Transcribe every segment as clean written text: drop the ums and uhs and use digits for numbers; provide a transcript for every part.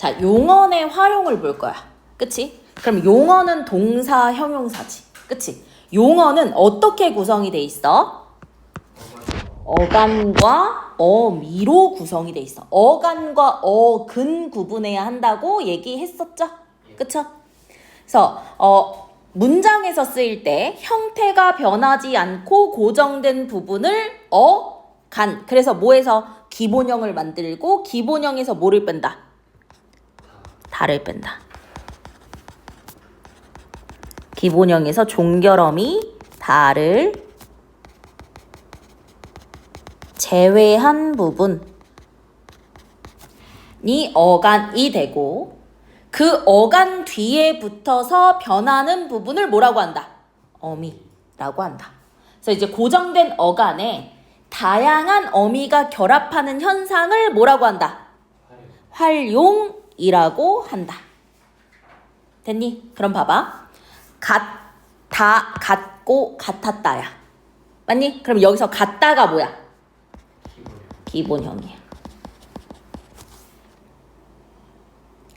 자, 용언의 활용을 볼 거야. 그치? 그럼 용언은 동사, 형용사지. 그치? 용언은 어떻게 구성이 돼 있어? 어간과 어미로 구성이 돼 있어. 어간과 어근 구분해야 한다고 얘기했었죠? 그쵸? 그래서 문장에서 쓰일 때 형태가 변하지 않고 고정된 부분을 어간. 그래서 뭐에서 기본형을 만들고 기본형에서 뭐를 뺀다? 다를 뺀다. 기본형에서 종결어미 다를 제외한 부분이 어간이 되고 그 어간 뒤에 붙어서 변하는 부분을 뭐라고 한다? 어미라고 한다. 그래서 이제 고정된 어간에 다양한 어미가 결합하는 현상을 뭐라고 한다? 활용이라고 한다. 됐니? 그럼 봐봐. 같다, 같고, 같았다야. 맞니? 그럼 여기서 같다가 뭐야? 기본형이야.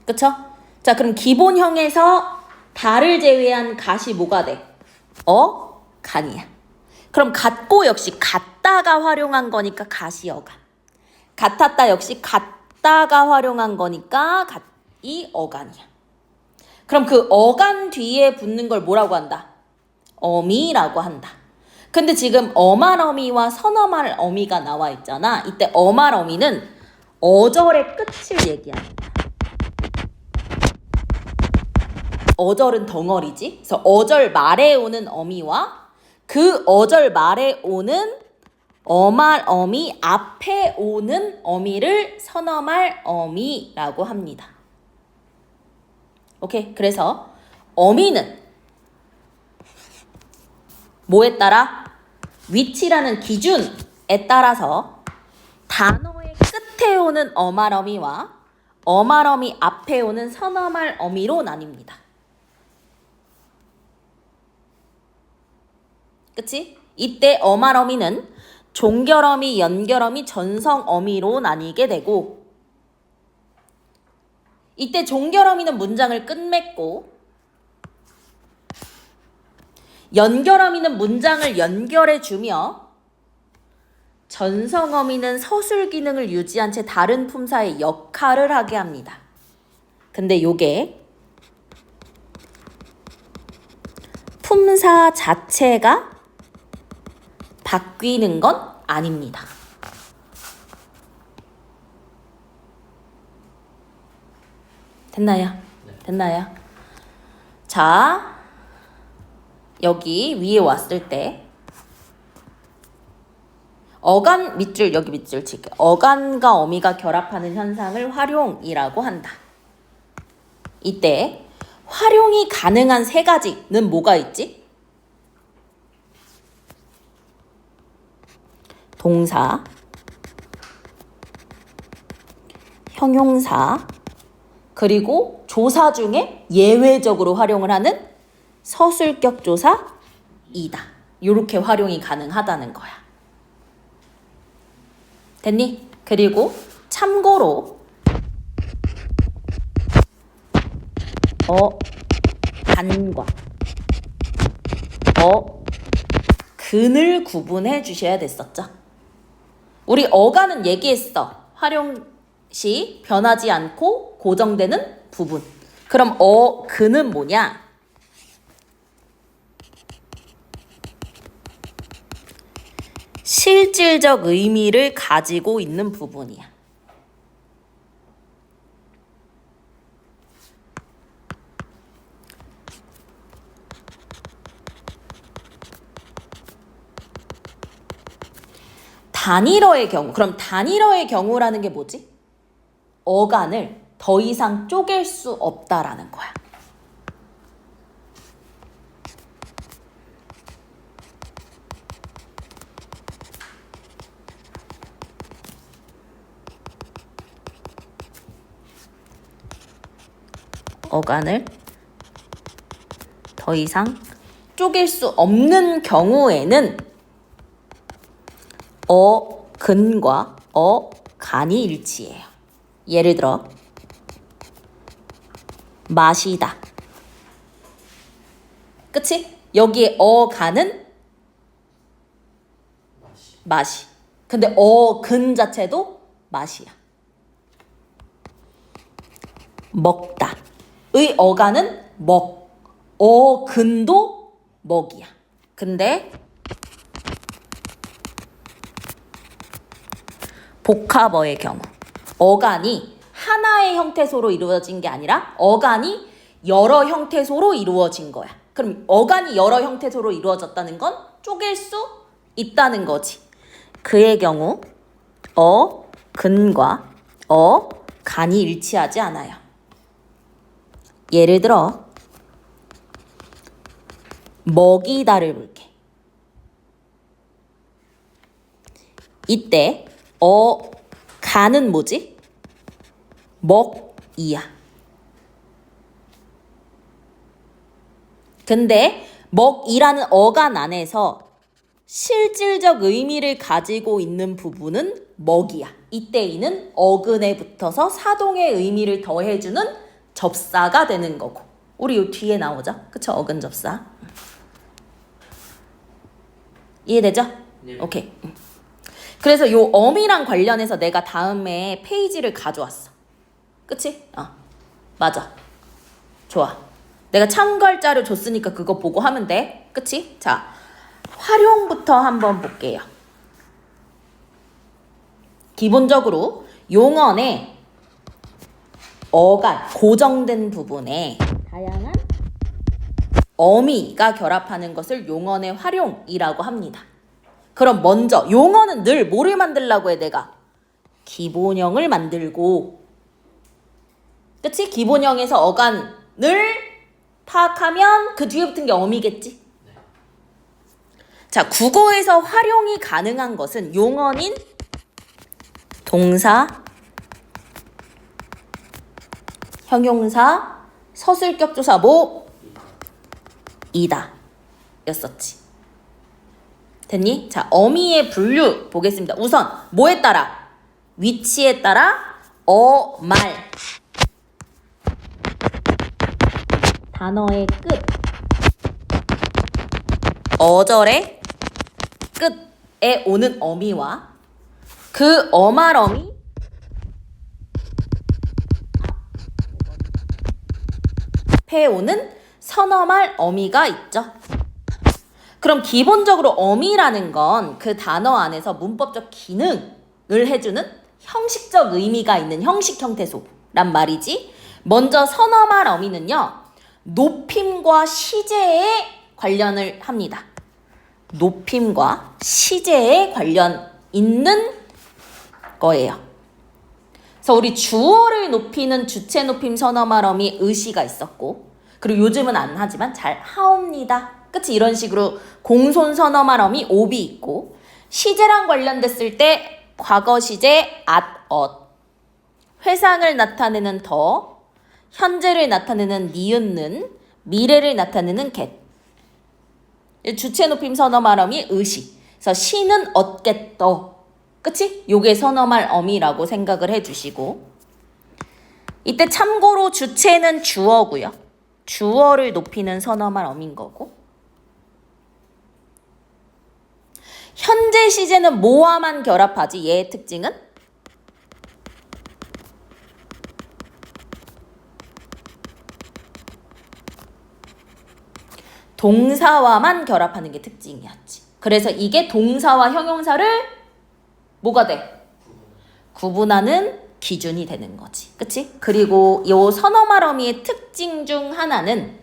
그쵸? 자, 그럼 기본형에서 다를 제외한 갓이 뭐가 돼? 간이야. 그럼 같고 역시 같다가 활용한 거니까 갓이 어간. 같았다 역시 같다가 활용한 거니까 갓이 어간이야. 그럼 그 어간 뒤에 붙는 걸 뭐라고 한다? 어미라고 한다. 근데 지금 어말 어미와 선어말 어미가 나와 있잖아. 이때 어말 어미는 어절의 끝을 얘기합니다. 어절은 덩어리지. 그래서 어절 말에 오는 어미와 그 어절 말에 오는 어말 어미 앞에 오는 어미를 선어말 어미라고 합니다. 오케이. 그래서 어미는 뭐에 따라? 위치라는 기준에 따라서 단어의 끝에 오는 어말 어미와 어말 어미 앞에 오는 선어말 어미로 나뉩니다. 그치? 이때 어말 어미는 종결 어미, 연결 어미, 전성 어미로 나뉘게 되고 이때 종결 어미는 문장을 끝맺고 연결 어미는 문장을 연결해 주며 전성 어미는 서술 기능을 유지한 채 다른 품사의 역할을 하게 합니다. 근데 요게 품사 자체가 바뀌는 건 아닙니다. 됐나요? 됐나요? 자, 여기 위에 왔을 때 어간 밑줄, 여기 밑줄 칠게. 어간과 어미가 결합하는 현상을 활용이라고 한다. 이때 활용이 가능한 세 가지는 뭐가 있지? 동사, 형용사, 그리고 조사 중에 예외적으로 활용을 하는 서술격 조사이다. 이렇게 활용이 가능하다는 거야. 됐니? 그리고 참고로 간과 근을 구분해 주셔야 됐었죠. 우리 어간은 얘기했어. 활용 시 변하지 않고 고정되는 부분. 그럼 근은 뭐냐? 실질적 의미를 가지고 있는 부분이야. 단일어의 경우, 그럼 단일어의 경우라는 게 뭐지? 어간을 더 이상 쪼갤 수 없다라는 거야. 어간을 더 이상 쪼갤 수 없는 경우에는 어근과 어간이 일치해요. 예를 들어 마시다. 그치? 여기에 어간은 맛이. 근데 어근 자체도 맛이야. 먹다. 의 어간은 먹. 어근도 먹이야. 근데 복합어의 경우 어간이 하나의 형태소로 이루어진 게 아니라 어간이 여러 형태소로 이루어진 거야. 그럼 어간이 여러 형태소로 이루어졌다는 건 쪼갤 수 있다는 거지. 그의 경우 어근과 어간이 일치하지 않아요. 예를 들어 먹이다를 볼게. 이때 간은 뭐지? 먹이야. 근데 먹이라는 어간 안에서 실질적 의미를 가지고 있는 부분은 먹이야. 이때 이는 어근에 붙어서 사동의 의미를 더해주는 접사가 되는 거고. 우리 요 뒤에 나오죠? 그쵸? 어근 접사. 이해되죠? 네. 오케이. 그래서 요 어미랑 관련해서 내가 다음에 페이지를 가져왔어. 그치? 맞아. 좋아. 내가 참고할 자료 줬으니까 그거 보고 하면 돼. 그치? 자, 활용부터 한번 볼게요. 기본적으로 용언의 어간, 고정된 부분에 다양한 어미가 결합하는 것을 용언의 활용이라고 합니다. 그럼 먼저 용언은 늘 뭐를 만들려고 해 내가? 기본형을 만들고, 그치? 기본형에서 어간을 파악하면 그 뒤에 붙은 게 어미겠지? 자, 국어에서 활용이 가능한 것은 용언인 동사, 형용사, 서술격조사 이다 였었지. 됐니? 자, 어미의 분류 보겠습니다. 우선 뭐에 따라? 위치에 따라 말 단어의 끝 어절의 끝에 오는 어미와 그 어말어미 앞에 오는 선어말 어미가 있죠. 그럼 기본적으로 어미라는 건 그 단어 안에서 문법적 기능을 해주는 형식적 의미가 있는 형식 형태소란 말이지. 먼저 선어말 어미는요, 높임과 시제에 관련을 합니다. 높임과 시제에 관련 있는 거예요. 그래서 우리 주어를 높이는 주체 높임 선어말 어미 의시가 있었고, 그리고 요즘은 안 하지만 잘 하옵니다. 그치? 이런 식으로 공손 선어말 어미 옵이 있고, 시제랑 관련됐을 때 과거 시제 회상을 나타내는 더, 현재를 나타내는 니은는, 미래를 나타내는 겟. 주체 높임 선어말 어미 의시. 그래서 시는 얻겠더. 그치? 요게 선어말 어미라고 생각을 해주시고, 이때 참고로 주체는 주어고요. 주어를 높이는 선어말 어미인 거고, 현재 시제는 뭐와만 결합하지? 얘의 특징은? 동사와만 결합하는 게 특징이었지. 그래서 이게 동사와 형용사를 뭐가 돼? 구분하는 기준이 되는 거지. 그치? 그리고 요 선어말 어미의 특징 중 하나는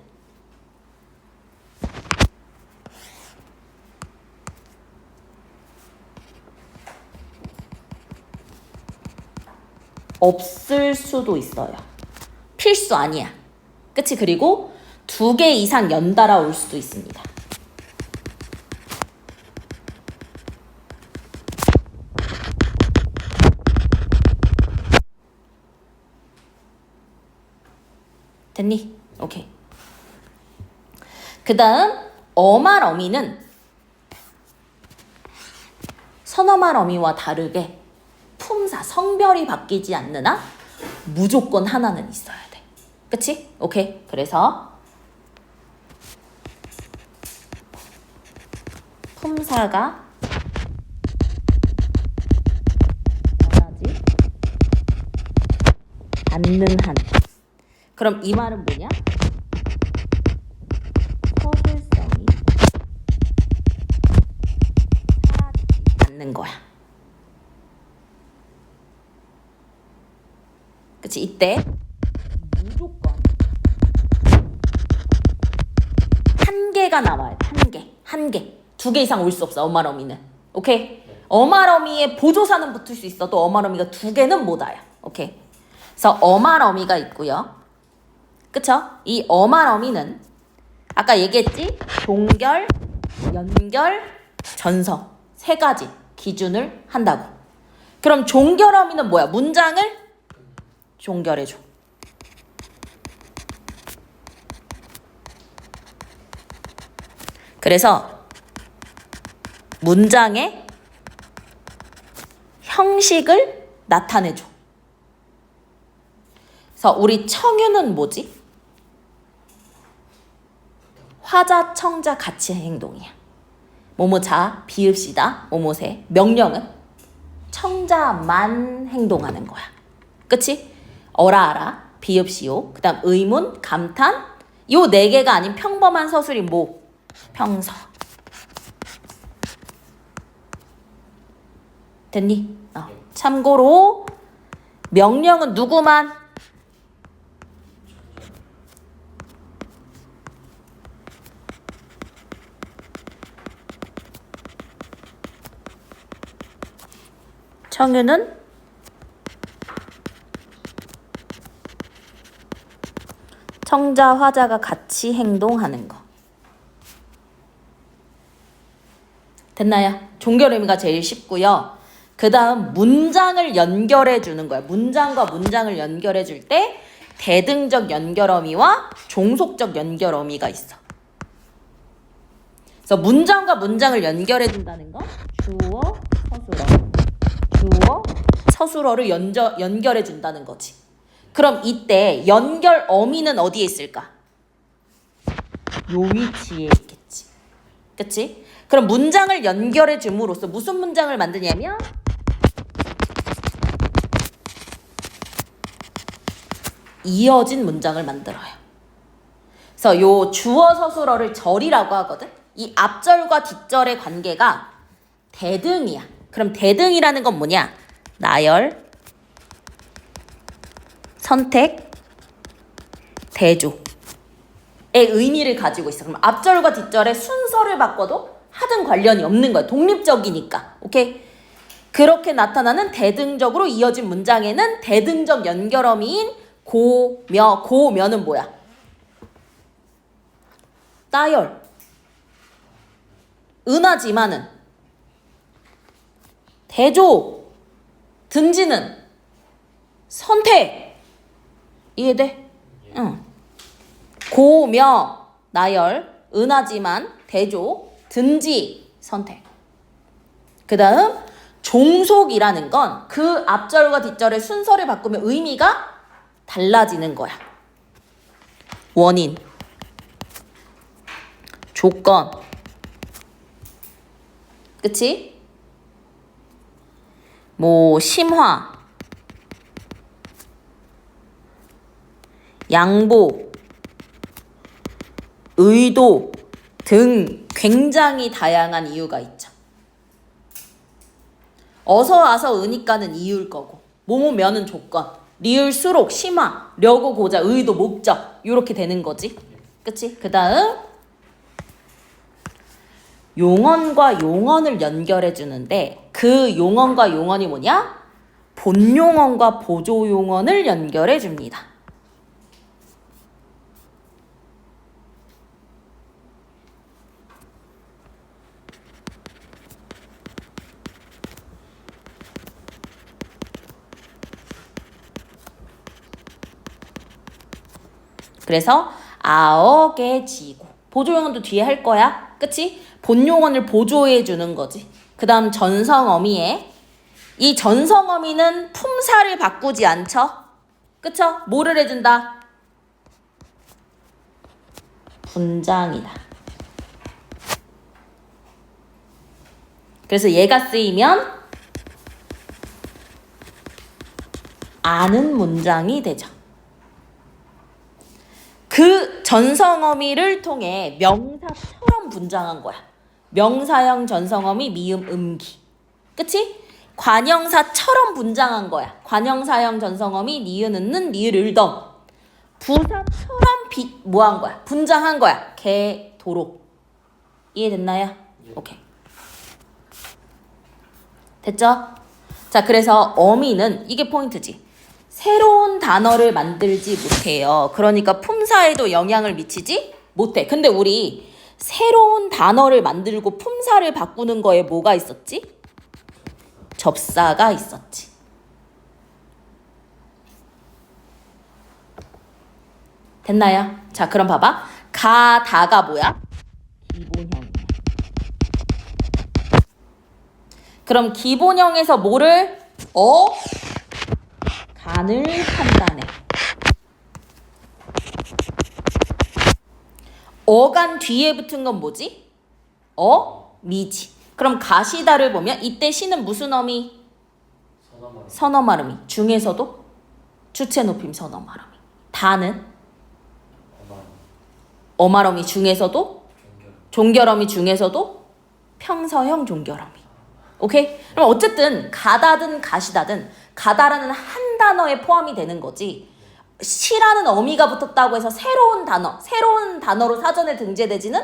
없을 수도 있어요. 필수 아니야. 그치? 그리고 2개 이상 연달아 올 수도 있습니다. 됐니? 오케이. 그 다음 어말 어미는 선어말 어미와 다르게 품사, 성별이 바뀌지 않는 한 무조건 하나는 있어야 돼. 그치? 오케이. 그래서 품사가 변하지 않는 한. 그럼 이 말은 뭐냐? 서술성이 사라지지 않는 거야. 그치? 이때 무조건 한 개가 나와요. 한 개. 2개 이상 올 수 없어. 어마러미는. 오케이? 어마러미에 보조사는 붙을 수 있어도 어마러미가 2개는 못 와요. 오케이? 그래서 어마러미가 있고요. 그쵸? 이 어마러미는 아까 얘기했지? 종결, 연결, 전성 3가지 기준을 한다고. 그럼 종결어미는 뭐야? 문장을 종결해줘. 그래서 문장의 형식을 나타내줘. 그래서 우리 청유는 뭐지? 화자, 청자 같이 행동이야. 뭐뭐자, 비읍시다, 뭐뭐세. 명령은 청자만 행동하는 거야. 그치? 어라아라, 비읍시오, 그 다음 의문, 감탄. 요 4개가 아닌 평범한 서술이 뭐? 평서. 됐니? 참고로 명령은 누구만? 청유는 청자, 화자가 같이 행동하는 거. 됐나요? 종결 의미가 제일 쉽고요. 그 다음 문장을 연결해 주는 거야. 문장과 문장을 연결해 줄 때 대등적 연결어미와 종속적 연결어미가 있어. 그래서 문장과 문장을 연결해 준다는 거. 주어, 서술어. 주어, 서술어를 연결해 준다는 거지. 그럼 이때 연결 어미는 어디에 있을까? 요 위치에 있겠지. 그치? 그럼 문장을 연결해 줌으로써 무슨 문장을 만드냐면 이어진 문장을 만들어요. 그래서 요 주어 서술어를 절이라고 하거든. 이 앞절과 뒷절의 관계가 대등이야. 그럼 대등이라는 건 뭐냐? 나열, 선택, 대조의 의미를 가지고 있어. 그럼 앞절과 뒷절의 순서를 바꿔도 하등 관련이 없는 거야. 독립적이니까. 오케이? 그렇게 나타나는 대등적으로 이어진 문장에는 대등적 연결어미인 고며, 고며는 뭐야? 따열. 은하지만은 대조. 든지는 선택. 이해돼? 응. 고며, 나열, 은하지만, 대조, 든지, 선택. 그 다음 종속이라는 건 그 앞절과 뒷절의 순서를 바꾸면 의미가 달라지는 거야. 원인, 조건, 그치? 뭐 심화, 양보, 의도 등 굉장히 다양한 이유가 있죠. 어서 와서 으니까는 이유일 거고, 뭐뭐면은 조건, 리을 수록, 심화, 려고 고자, 의도, 목적 이렇게 되는 거지. 그치? 그 다음 용언과 용언을 연결해 주는데 그 용언과 용언이 뭐냐? 본용언과 보조용언을 연결해 줍니다. 그래서 아어게지고 보조용언도 뒤에 할 거야. 그치? 본용언을 보조해 주는 거지. 그 다음 전성어미에 이 전성어미는 품사를 바꾸지 않죠? 그쵸? 뭐를 해준다? 분장이다. 그래서 얘가 쓰이면 아는 문장이 되죠. 그 전성어미를 통해 명사처럼 분장한 거야. 명사형 전성어미 미음 음기. 그치? 관형사처럼 분장한 거야. 관형사형 전성어미 니은 은는 리을 을덤. 부사처럼 뭐한 거야? 분장한 거야. 개 도로. 이해됐나요? 오케이. 됐죠? 자, 그래서 어미는 이게 포인트지. 새로운 단어를 만들지 못해요. 그러니까 품사에도 영향을 미치지 못해. 근데 우리 새로운 단어를 만들고 품사를 바꾸는 거에 뭐가 있었지? 접사가 있었지. 됐나요? 자, 그럼 봐봐. 가다가 뭐야? 기본형이야. 그럼 기본형에서 뭐를? 간을 판단해. 어간 뒤에 붙은 건 뭐지? 미지. 그럼 가시다를 보면 이때 시는 무슨 어미? 선어말음이. 중에서도 주체 높임 선어말음이. 다는 어말어미 중에서도 종결어미 중에서도 평서형 종결어미. 오케이? 그럼 어쨌든 가다든 가시다든 가다라는 한 단어에 포함이 되는 거지. 시라는 어미가 붙었다고 해서 새로운 단어로 사전에 등재되지는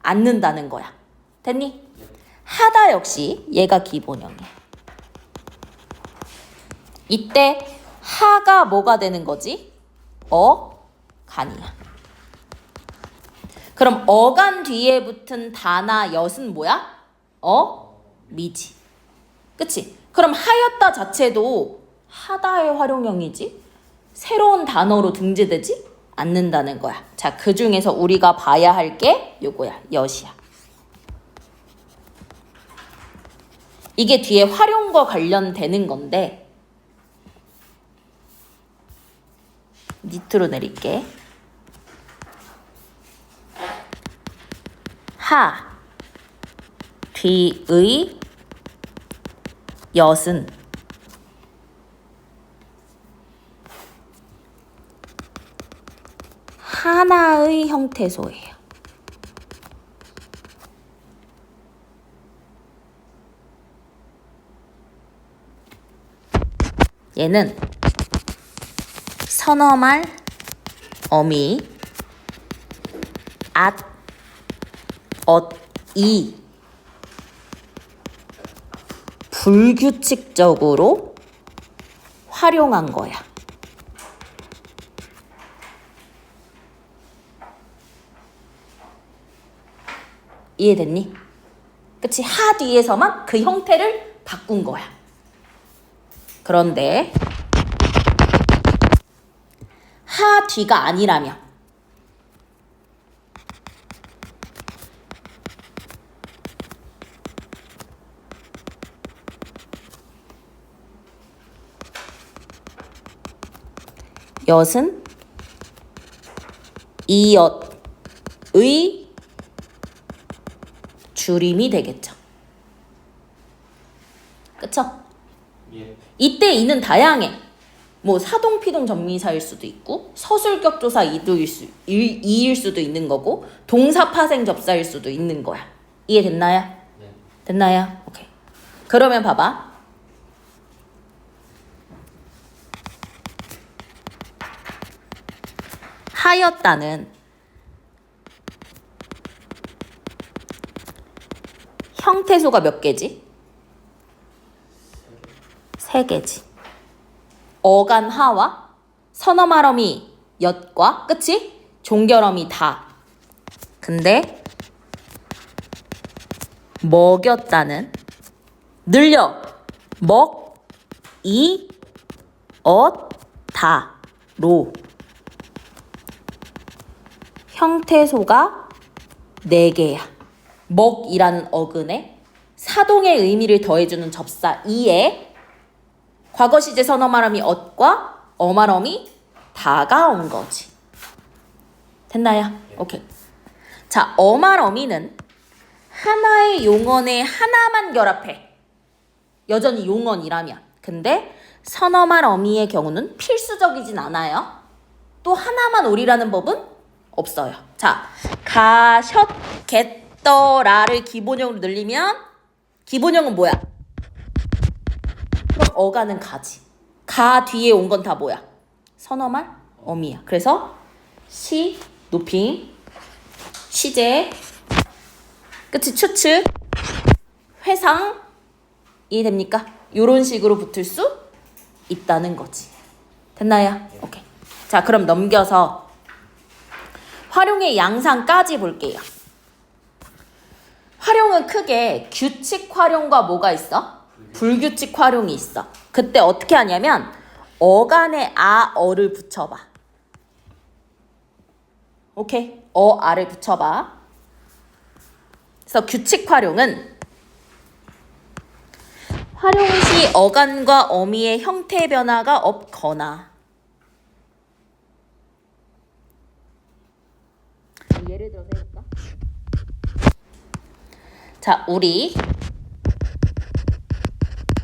않는다는 거야. 됐니? 하다 역시 얘가 기본형이야. 이때 하가 뭐가 되는 거지? 간이야. 그럼 어간 뒤에 붙은 다나 엿은 뭐야? 미지. 그치? 그럼 하였다 자체도 하다의 활용형이지 새로운 단어로 등재되지 않는다는 거야. 자, 그 중에서 우리가 봐야 할 게 요거야. 엿이야. 이게 뒤에 활용과 관련되는 건데 밑으로 내릴게. 하 뒤의 엿은 하나의 형태소예요. 얘는 선어말, 어미, 앗, 이 불규칙적으로 활용한 거야. 이해됐니? 그치? 하 뒤에서만 그 형태를 바꾼 거야. 그런데 하 뒤가 아니라면 엿은 이 엿의 줄임이 되겠죠. 그쵸? 예. 이때 이는 다양해. 뭐 사동, 피동, 전미사일 수도 있고 서술격 조사 이일 수도 있는 거고 동사, 파생, 접사일 수도 있는 거야. 이해됐나요? 네. 됐나요? 오케이. 그러면 봐봐. 하였다는 형태소가 몇 개지? 3개지. 어간 하와 선어말어미 엿과 그치? 종결어미 다. 근데 먹였다는 늘려 먹, 이, 다로 형태소가 4개야. 먹이라는 어근에 사동의 의미를 더해주는 접사 이에 과거 시제 선어말어미 엇과 어말어미 다가 온 거지. 됐나요? 오케이. 자, 어말 어미는 하나의 용언에 하나만 결합해. 여전히 용언이라면. 근데 선어말 어미의 경우는 필수적이진 않아요. 또 하나만 오리라는 법은 없어요. 자, 가, 셔, 겟, 떠, 라를 기본형으로 늘리면 기본형은 뭐야? 그럼 어가는 가지. 가 뒤에 온 건 다 뭐야? 선어말 어미야. 그래서 시, 높임, 시제, 끝이 추측, 회상, 이해됩니까? 요런 식으로 붙을 수 있다는 거지. 됐나요? 오케이. 자, 그럼 넘겨서 활용의 양상까지 볼게요. 활용은 크게 규칙 활용과 뭐가 있어? 불규칙 활용이 있어. 그때 어떻게 하냐면 어간에 아, 어를 붙여봐. 오케이? 어, 아를 붙여봐. 그래서 규칙 활용은 활용 시 어간과 어미의 형태 변화가 없거나 예를 들어서 해볼까? 자, 우리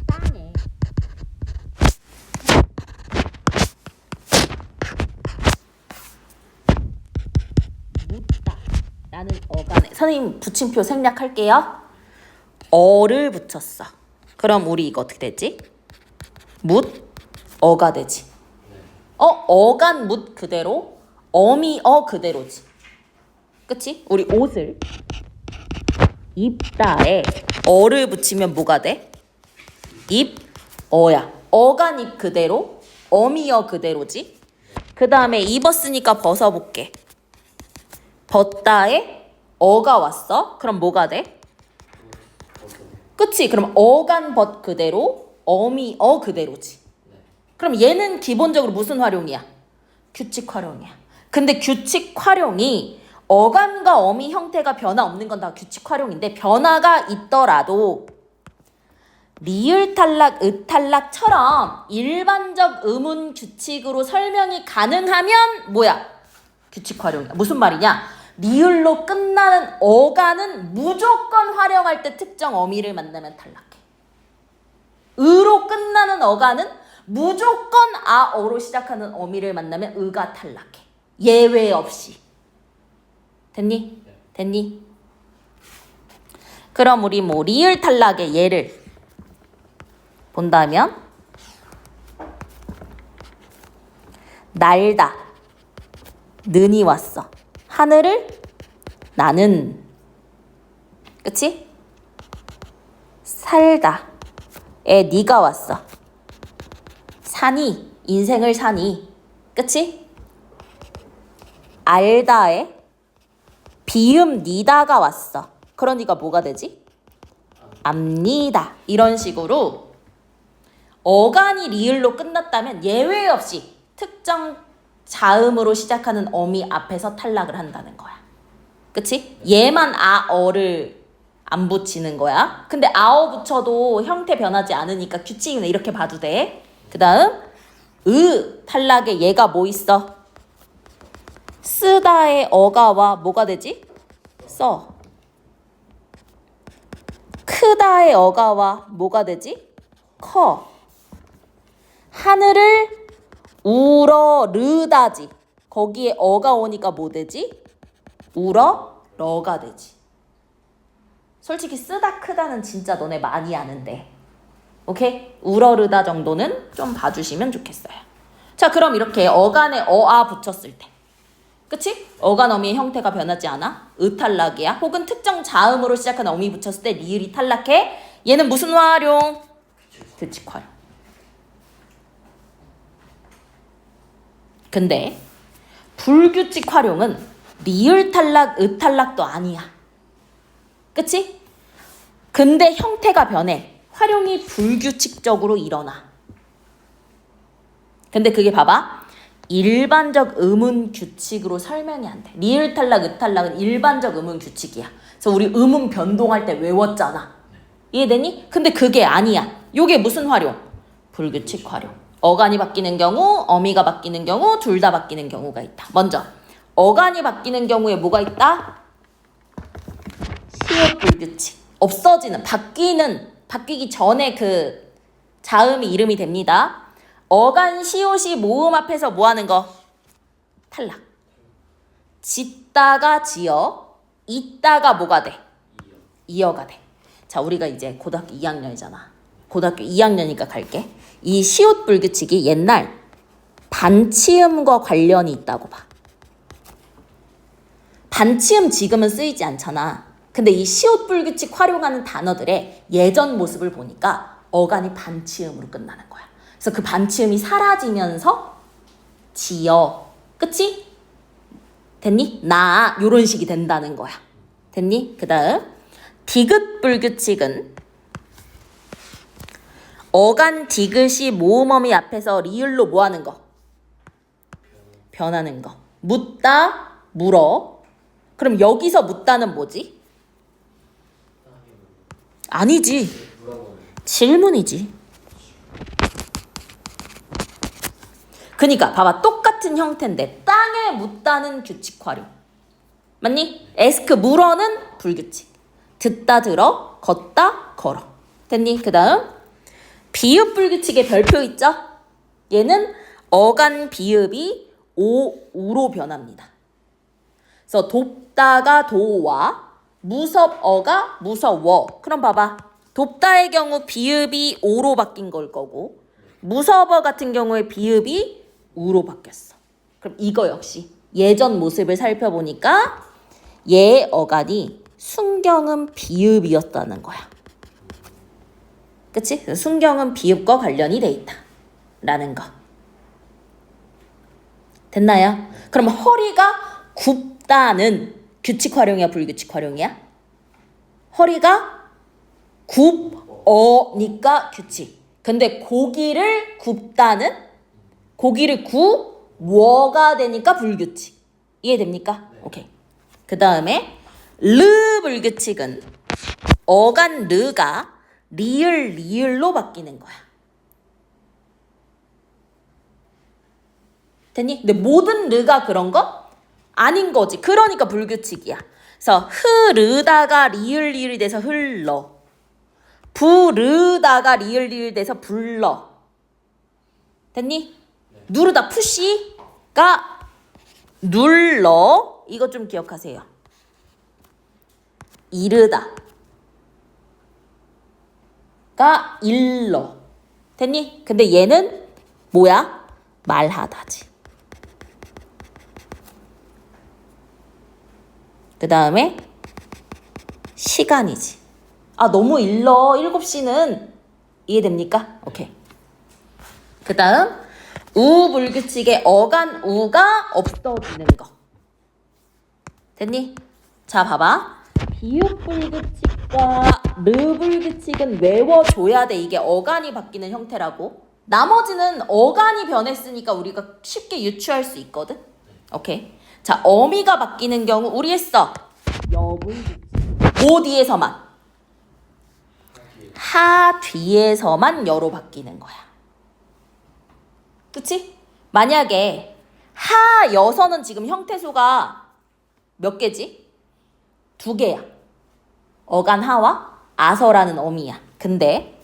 땅에 묻다 라는 어간에 선생님 붙임표 생략할게요. 어를 붙였어. 그럼 우리 이거 어떻게 되지? 묻, 어가 되지. 어간 묻 그대로, 어미 어 그대로지. 그치? 우리 옷을 입다에 어를 붙이면 뭐가 돼? 입, 어야. 어간 입 그대로, 어미 어 그대로지. 그 다음에 입었으니까 벗어볼게. 벗다에 어가 왔어. 그럼 뭐가 돼? 그치? 그럼 어간 벗 그대로, 어미 어 그대로지. 그럼 얘는 기본적으로 무슨 활용이야? 규칙 활용이야. 근데 규칙 활용이 어간과 어미 형태가 변화 없는 건 다 규칙 활용인데 변화가 있더라도 리을 탈락, 을 탈락처럼 일반적 의문 규칙으로 설명이 가능하면 뭐야? 규칙 활용이야. 무슨 말이냐? 리을로 끝나는 어간은 무조건 활용할 때 특정 어미를 만나면 탈락해. 으로 끝나는 어간은 무조건 아, 어로 시작하는 어미를 만나면 으가 탈락해. 예외 없이. 됐니? 됐니? 그럼 우리 뭐 리을 탈락의 예를 본다면 날다. 는이 왔어. 하늘을 나는. 그치? 살다. 에 니가 왔어. 사니. 인생을 사니. 그치? 알다에 비음 니다가 왔어. 그러니까 뭐가 되지? 압니다. 이런 식으로 어간이 리을로 끝났다면 예외 없이 특정 자음으로 시작하는 어미 앞에서 탈락을 한다는 거야. 그치? 얘만 아, 어를 안 붙이는 거야. 근데 아어 붙여도 형태 변하지 않으니까 규칙은 이렇게 봐도 돼. 그 다음 탈락에 얘가 뭐 있어? 쓰다의 어가와 뭐가 되지? 써. 크다의 어가와 뭐가 되지? 커. 하늘을 우러르다지. 거기에 어가 오니까 뭐 되지? 우러러가 되지. 솔직히 쓰다 크다는 진짜 너네 많이 아는데. 오케이? 우러르다 정도는 좀 봐주시면 좋겠어요. 자, 그럼 이렇게 어간에 어아 붙였을 때. 그치? 어간 어미의 형태가 변하지 않아? 탈락이야. 혹은 특정 자음으로 시작하는 어미 붙였을 때 리을이 탈락해. 얘는 무슨 활용? 규칙 활용. 근데 불규칙 활용은 리을 탈락, 탈락도 아니야. 그치? 근데 형태가 변해. 활용이 불규칙적으로 일어나. 근데 그게 봐봐. 일반적 의문 규칙으로 설명이 안 돼. 리을 탈락, 탈락은 일반적 의문 규칙이야. 그래서 우리 의문 변동할 때 외웠잖아. 이해되니? 근데 그게 아니야. 요게 무슨 활용? 불규칙 활용. 어간이 바뀌는 경우, 어미가 바뀌는 경우, 둘 다 바뀌는 경우가 있다. 먼저 어간이 바뀌는 경우에 뭐가 있다? 시옷 불규칙. 없어지는, 바뀌기 전에 그 자음이 이름이 됩니다. 어간 시옷이 모음 앞에서 뭐 하는 거? 탈락. 짓다가 지어, 있다가 뭐가 돼? 이어가 돼. 자, 우리가 이제 고등학교 2학년이잖아. 고등학교 2학년이니까 갈게. 이 시옷 불규칙이 옛날 반치음과 관련이 있다고 봐. 반치음 지금은 쓰이지 않잖아. 근데 이 시옷 불규칙 활용하는 단어들의 예전 모습을 보니까 어간이 반치음으로 끝나는 거야. 그래서 그 반치음이 사라지면서 지어. 그치? 됐니? 나 요런 식이 된다는 거야. 됐니? 그 다음 디귿 불규칙은 어간 디귿이 모음어미 앞에서 리을로 뭐 하는 거? 변하는 거. 묻다, 물어. 그럼 여기서 묻다는 뭐지? 아니지. 질문이지. 그니까 봐봐. 똑같은 형태인데 땅에 묻다는 규칙 활용. 맞니? 에스크 물어는 불규칙. 듣다 들어, 걷다 걸어. 됐니? 그 다음 비읍 불규칙의 별표 있죠? 얘는 어간 비읍이 오, 우로 변합니다. 그래서 돕다가 도와, 무섭어가 무서워. 그럼 봐봐. 돕다의 경우 비읍이 오로 바뀐 걸 거고 무서워 같은 경우에 비읍이 우로 바뀌었어. 그럼 이거 역시 예전 모습을 살펴보니까 얘 어간이 순경은 비읍이었다는 거야. 그치? 순경은 비읍과 관련이 돼 있다. 라는 거. 됐나요? 그럼 허리가 굽다는 규칙 활용이야, 불규칙 활용이야? 허리가 굽어니까 규칙. 근데 고기를 굽다는 고기를 구워가 되니까 불규칙. 이해됩니까? 네. 오케이. 그 다음에 르 불규칙은 어간 르가 리을로 바뀌는 거야. 됐니? 근데 모든 르가 그런 거? 아닌 거지. 그러니까 불규칙이야. 그래서 흐르다가 리을이 돼서 흘러. 부르다가 리을이 돼서 불러. 됐니? 네. 누르다 푸시가 눌러. 이거 좀 기억하세요. 이르다 가 일러. 됐니? 근데 얘는 뭐야? 말하다지. 그 다음에 시간이지. 아, 너무 일러. 7시는 이해됩니까? 오케이. 그 다음 우불규칙의 어간 우가 없어지는 거. 됐니? 자, 봐봐. 비읍불규칙과 르불규칙은 외워줘야 돼. 이게 어간이 바뀌는 형태라고. 나머지는 어간이 변했으니까 우리가 쉽게 유추할 수 있거든. 오케이. 자, 어미가 바뀌는 경우 우리 했어. 여불규칙. 뭐 뒤에서만? 하 뒤에서만 여로 바뀌는 거야. 그치? 만약에 하 여서는 지금 형태수가 몇 개지? 2개야. 어간 하와 아서라는 어미야. 근데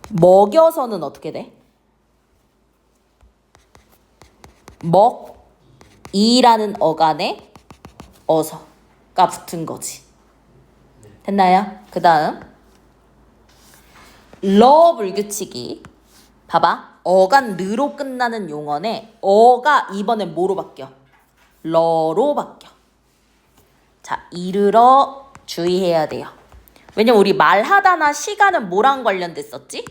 먹여서는 어떻게 돼? 먹이라는 어간에 어서가 붙은 거지. 됐나요? 그 다음 러 불규칙이 봐봐. 어간 르로 끝나는 용언에 어가 이번엔 뭐로 바뀌어? 러로 바뀌어. 자, 이르러 주의해야 돼요. 왜냐면 우리 말하다나 시간은 뭐랑 관련됐었지?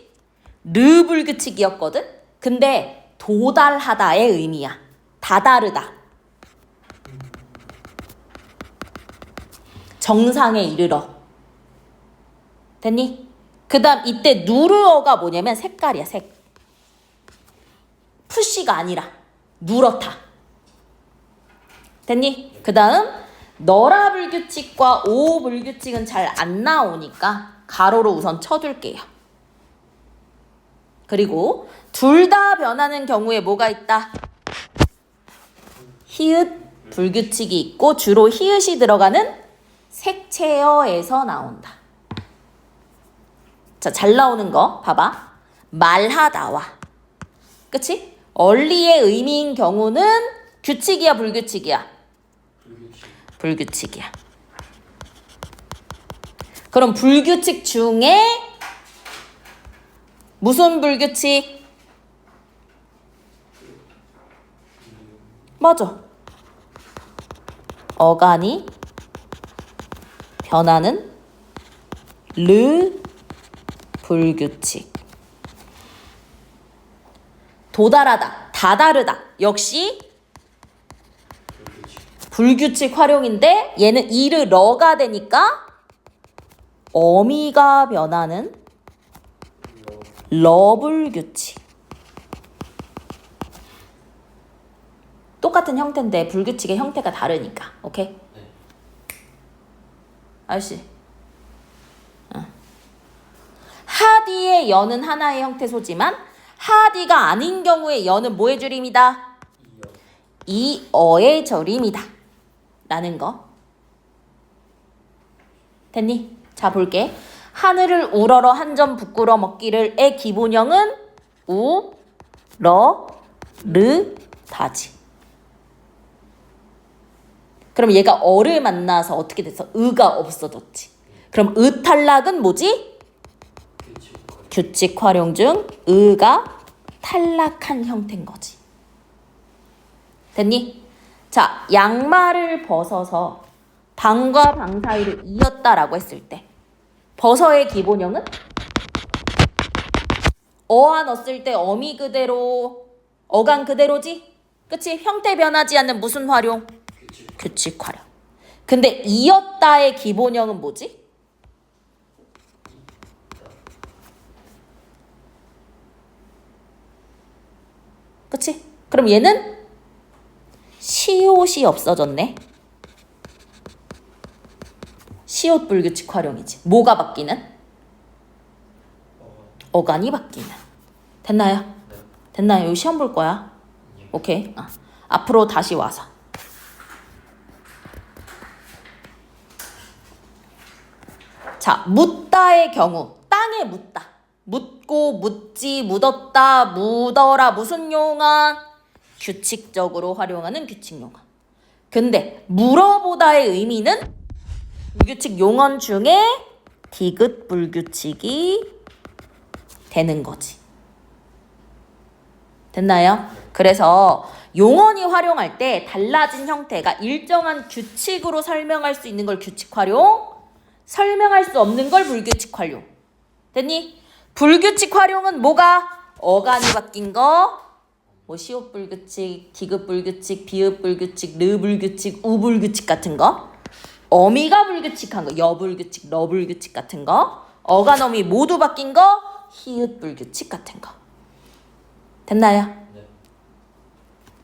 르 불규칙이었거든? 근데 도달하다의 의미야. 다다르다. 정상에 이르러. 됐니? 그 다음 이때 누르어가 뭐냐면 색깔이야. 색. 푸시가 아니라 누렇다. 됐니? 그 다음 너라 불규칙과 오 불규칙은 잘 안 나오니까 가로로 우선 쳐둘게요. 그리고 둘 다 변하는 경우에 뭐가 있다? 히읗 불규칙이 있고 주로 히읗이 들어가는 색채어에서 나온다. 자, 잘 나오는 거 봐봐. 말하다와. 그치? 얼리의 의미인 경우는 규칙이야, 불규칙이야? 불규칙이야. 그럼 불규칙 중에 무슨 불규칙? 맞아. 어간이 변하는 르 불규칙. 도달하다, 다다르다. 역시 불규칙 활용인데 얘는 이르 러가 되니까 어미가 변하는 러불규칙. 똑같은 형태인데 불규칙의 형태가 다르니까. 오케이? 아저씨. 하디의 여는 하나의 형태소지만 하디가 아닌 경우에 여는 뭐의 줄임이다? 이어의 절임이다. 라는 거. 됐니? 자, 볼게. 하늘을 우러러 한 점 부끄러 먹기를의 기본형은 우, 러, 르, 다지. 그럼 얘가 어를 만나서 어떻게 됐어? 의가 없어졌지. 그럼 의 탈락은 뭐지? 규칙 활용 중 의가 탈락한 형태인 거지. 됐니? 자, 양말을 벗어서 방과 방 사이를 이었다라고 했을 때 벗어의 기본형은? 어와 넣었을 때 어미 그대로, 어간 그대로지? 그치? 형태 변하지 않는 무슨 활용? 규칙 활용. 근데 이었다의 기본형은 뭐지? 그치? 그럼 얘는 시옷이 없어졌네. 시옷 불규칙 활용이지. 뭐가 바뀌는? 어간이 바뀌는. 됐나요? 됐나요? 이거 시험 볼 거야. 오케이. 앞으로 다시 와서. 자, 묻다의 경우. 땅에 묻다. 묻고, 묻지, 묻었다, 묻어라. 무슨 용어? 규칙적으로 활용하는 규칙 용어. 근데 물어보다의 의미는 불규칙 용언 중에 디귿 불규칙이 되는 거지. 됐나요? 그래서 용언이 활용할 때 달라진 형태가 일정한 규칙으로 설명할 수 있는 걸 규칙 활용, 설명할 수 없는 걸 불규칙 활용. 됐니? 불규칙 활용은 뭐가? 어간이 바뀐 거, 뭐 시옷 불규칙, 디귿 불규칙, 비읍 불규칙, 르 불규칙, 우 불규칙 같은 거. 어미가 불규칙한 거, 여 불규칙, 러 불규칙 같은 거. 어간 어미 모두 바뀐 거, 히읗 불규칙 같은 거. 됐나요? 네.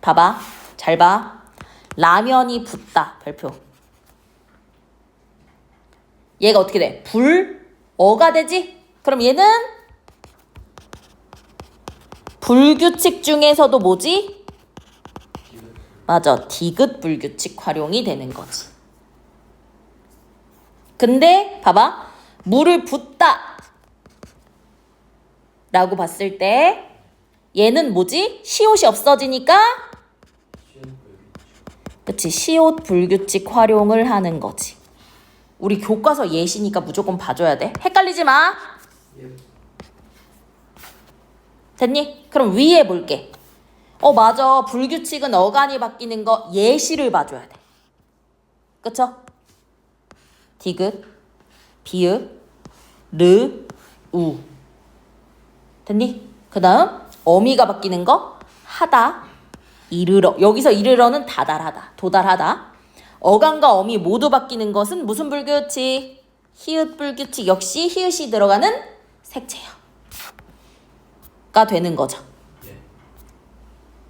봐봐. 잘 봐. 라면이 붓다. 별표. 얘가 어떻게 돼? 불어가 되지? 그럼 얘는 불규칙 중에서도 뭐지? 맞아. 디귿 불규칙 활용이 되는 거지. 근데 봐봐. 물을 붓다 라고 봤을 때 얘는 뭐지? 시옷이 없어지니까 그치? 시옷 불규칙 활용을 하는 거지. 우리 교과서 예시니까 무조건 봐줘야 돼. 헷갈리지 마. 됐니? 그럼 위에 볼게. 맞아. 불규칙은 어간이 바뀌는 거 예시를 봐줘야 돼. 그쵸? 디귿, 비읍, 르, 우. 됐니? 그 다음 어미가 바뀌는 거 하다, 이르러. 여기서 이르러는 다달하다, 도달하다. 어간과 어미 모두 바뀌는 것은 무슨 불규칙? 히읗 불규칙. 역시 히읗이 들어가는 색채어가 되는 거죠. 예.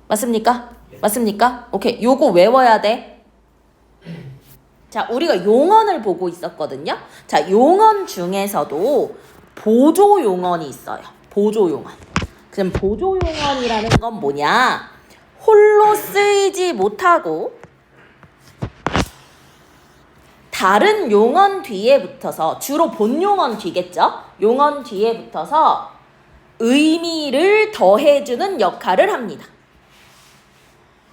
맞습니까? 예. 맞습니까? 오케이. 요거 외워야 돼. 자, 우리가 용언을 보고 있었거든요. 자, 용언 중에서도 보조 용언이 있어요. 보조 용언. 그럼 보조 용언이라는 건 뭐냐? 홀로 쓰이지 못하고 다른 용언 뒤에 붙어서, 주로 본용언 뒤겠죠? 용언 뒤에 붙어서 의미를 더해주는 역할을 합니다.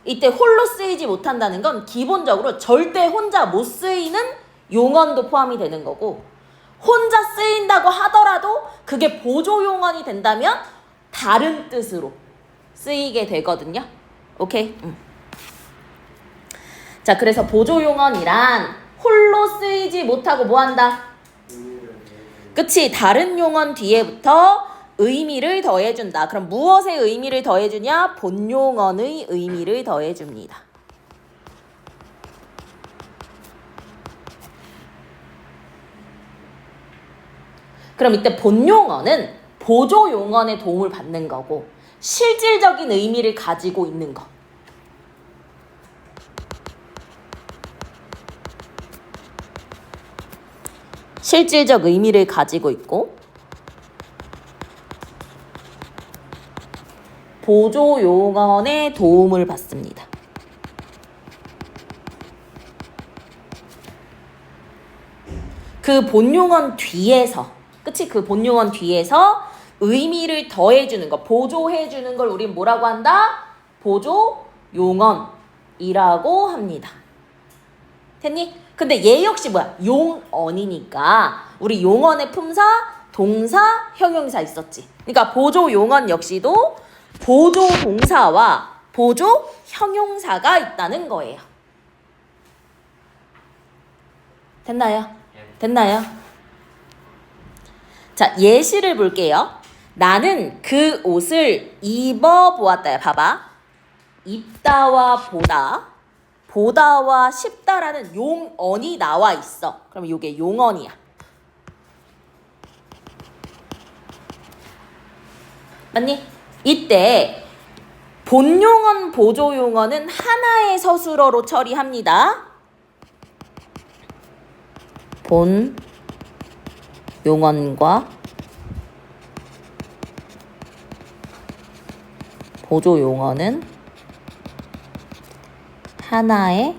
이때 홀로 쓰이지 못한다는 건 기본적으로 절대 혼자 못 쓰이는 용언도 포함이 되는 거고, 혼자 쓰인다고 하더라도 그게 보조 용언이 된다면 다른 뜻으로 쓰이게 되거든요. 오케이? 자, 그래서 보조 용언이란 홀로 쓰이지 못하고 뭐 한다? 그치? 다른 용언 뒤에부터 의미를 더해준다. 그럼 무엇의 의미를 더해주냐? 본용언의 의미를 더해줍니다. 그럼 이때 본용언은 보조용언의 도움을 받는 거고, 실질적인 의미를 가지고 있는 거. 실질적 의미를 가지고 있고, 보조용언의 도움을 받습니다. 그 본용언 뒤에서, 그치? 그 본용언 뒤에서 의미를 더해주는 거, 보조해주는 걸 우린 뭐라고 한다? 보조용언이라고 합니다. 됐니? 근데 얘 역시 뭐야? 용언이니까 우리 용언의 품사, 동사, 형용사 있었지. 그러니까 보조용언 역시도 보조동사와 보조형용사가 있다는 거예요. 됐나요? 됐나요? 자, 예시를 볼게요. 나는 그 옷을 입어보았다. 봐봐. 입다와 보다, 보다와 싶다라는 용언이 나와 있어. 그럼 이게 용언이야. 맞니? 이때 본용언, 보조용언은 하나의 서술어로 처리합니다. 본용언과 보조용언은 하나의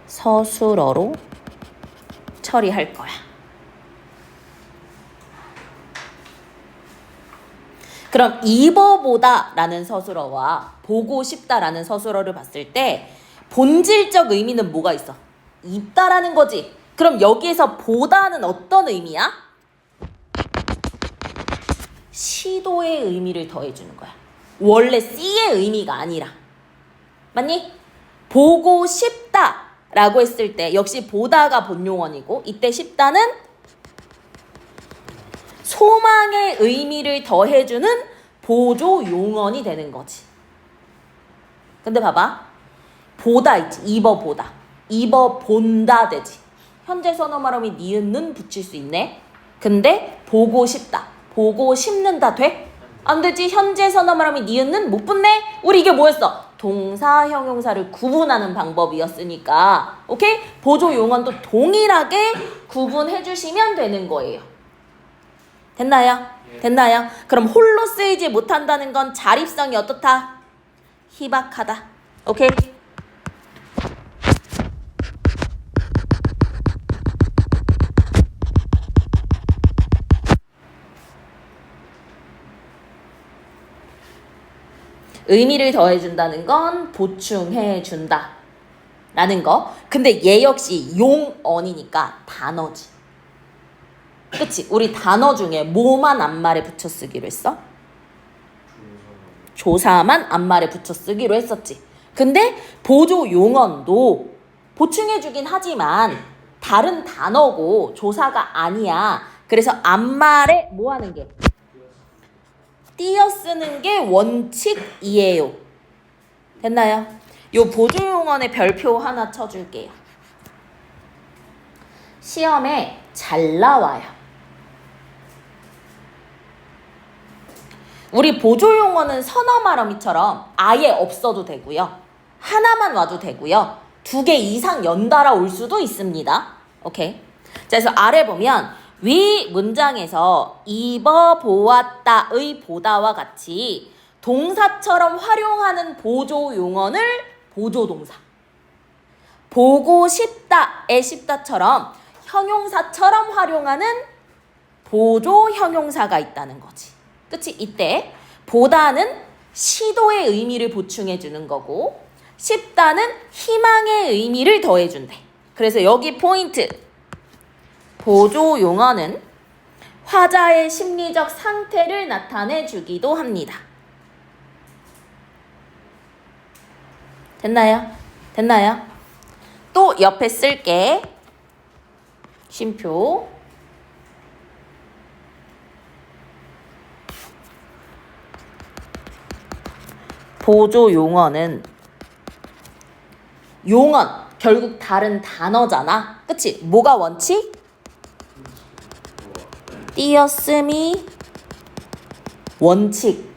서술어로 처리할 거야. 그럼 입어보다 라는 서술어와 보고 싶다 라는 서술어를 봤을 때 본질적 의미는 뭐가 있어? 있다라는 거지. 그럼 여기에서 보다는 어떤 의미야? 시도의 의미를 더해주는 거야. 원래 C의 의미가 아니라. 맞니? 보고 싶다 라고 했을 때 역시 보다가 본용언이고, 이때 싶다는 소망의 의미를 더해주는 보조용언이 되는 거지. 근데 봐봐. 보다 있지. 입어보다. 입어본다 되지. 현재 선어 말음이 니은는 붙일 수 있네. 근데 보고 싶다. 보고 싶는다 돼? 안 되지. 현재 선어 말음이 니은는 못 붙네. 우리 이게 뭐였어? 동사, 형용사를 구분하는 방법이었으니까. 오케이? 보조용언도 동일하게 구분해 주시면 되는 거예요. 됐나요? 됐나요? 그럼 홀로 쓰이지 못한다는 건 자립성이 어떻다? 희박하다. 오케이? 의미를 더해준다는 건 보충해준다 라는 거. 근데 얘 역시 용언이니까 단어지. 그치? 우리 단어 중에 뭐만 앞말에 붙여 쓰기로 했어? 조사만 앞말에 붙여 쓰기로 했었지. 근데 보조용언도 보충해주긴 하지만 다른 단어고 조사가 아니야. 그래서 앞말에 뭐 하는 게? 띄어 쓰는 게 원칙이에요. 됐나요? 요 보조용언의 별표 하나 쳐줄게요. 시험에 잘 나와요. 우리 보조용어는 선어 말어미처럼 아예 없어도 되고요. 하나만 와도 되고요. 2개 이상 연달아 올 수도 있습니다. 오케이. 자, 그래서 아래 보면 위 문장에서 입어보았다의 보다와 같이 동사처럼 활용하는 보조용어를 보조동사, 보고 싶다에 싶다처럼 형용사처럼 활용하는 보조 형용사가 있다는 거지. 그치? 이때 보다는 시도의 의미를 보충해 주는 거고 싶다는 희망의 의미를 더해 준대. 그래서 여기 포인트. 보조 용어는 화자의 심리적 상태를 나타내 주기도 합니다. 됐나요? 됐나요? 또 옆에 쓸게. 쉼표. 보조 용어는 용언 결국 다른 단어잖아. 그치? 뭐가 원칙? 띄었음이 원칙